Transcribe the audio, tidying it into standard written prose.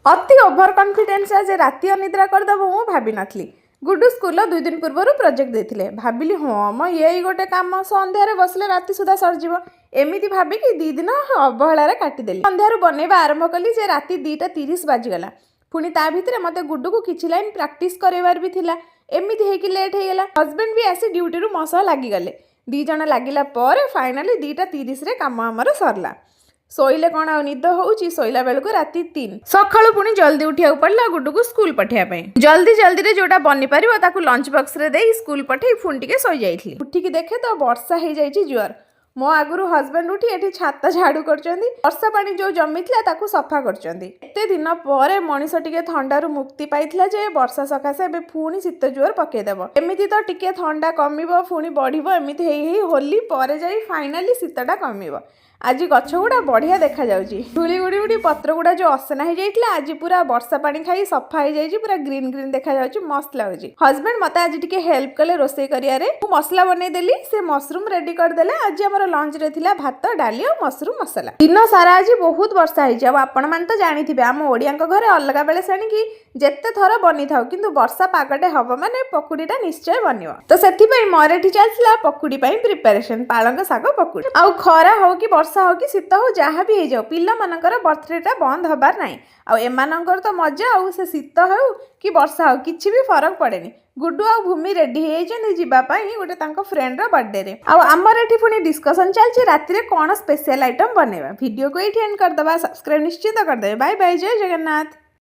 अति over confidence जे राति अनिद्रा करदेव मु भाभी नथली। गुड्डू स्कूल 2 दिन पूर्व प्रोजेक्ट देते भाविली हाँ म यही गोटे कम संध्यार बसले राति सुधा सरजिव एमती भाविकी 2 दिन अवहेलार काटिदेली। संध्यार बनैबा आरंभ कली जे राति 2:30 बाजिगला। पुणी ता भितर मते गुड्डू को किछि लाइन प्रैक्टिस करवार भी थिला। एमती हेकी लेट हो गला। हस्बैंड भी आसी ड्यूटी रु मो सह लागिगले। 2 जण लागिला पर फाइनली 2:30 रे काम हमर सरला। शोइले कौन आ निद होउची शोइला बेलको राति 3 सकाळु पुणी जल्दी उठिया पड़ला गुड्डू को स्कूल पठिया पे। जल्दी जल्दी रे जोटा बनी परिबो ताकू लंच बॉक्स रे देई स्कूल पठेई फुण टिके सोई जाइथली। उठिकी देखे तो वर्षा हे जाइची जुआर। मो आगुरु हस्बैंड उठी एठी छाता झाड़ू करचंदी। वर्षा पानी जो जमितला ताकू सफा करचंदी। एते दिन परे मनीष टिके ठंडारू मुक्ति पाइतला जे वर्षा सकासे बे फुणी शीत जुआर पके देबो। एमिति तो टिके ठंडा कमिबो फुणी बढ़िबो एमिति हेई होली परे जाई फाइनली शीतटा कमिबो। आज गछ गुड़ा बढ़िया देखा जाउची। धूली उड़ी उड़ी पत्र गुड़ा जो असना हो जाइतला आज पूरा वर्षा पानी खाई सफा हो जाइची पूरा ग्रीन ग्रीन देखा जाउची मस्त लागुची। हस्बैंड मते आज टिके हेल्प कले रोसई करियारे। मु मसला बनै देली से मशरूम रेडी कर देले। आज हमर लंच रे थिला भात डाली और मशरूम मसाला। दिन सारा आज बहुत वर्षा होइची। अब आपण मान तो जानिथिबे हम ओडियांक घरे अलगा बेले सानी की जेते थर बनी थाउ किंतु वर्षा पागटे हबो माने पकुडीटा निश्चय बनियो। तो सेथि पई मरेठी चलसिला पकुडी पई प्रिपरेशन पालंग साग पकुडी। आ खरा हो कि वर्षा हो कि शीत हो जहाँ भी हो जाओ पिला मानकर बर्थडेटा बंद हबार नाई। आ एमानकर तो मजा आउ से शीत हो कि वर्षा हो किछि भी फरक पड़ेनी। गुड्डू आ भूमि रेडी होइछन जीबा पई गोटे तांको फ्रेंड रो बर्थडे रे। आ हमर एठी पुनी डिस्कशन चलछि राति रे कोन स्पेशल आइटम बनेबा। वीडियो को एठी एंड कर दबा। सब्सक्राइब निश्चित कर देबे। बाय बाय जय जगन्नाथ।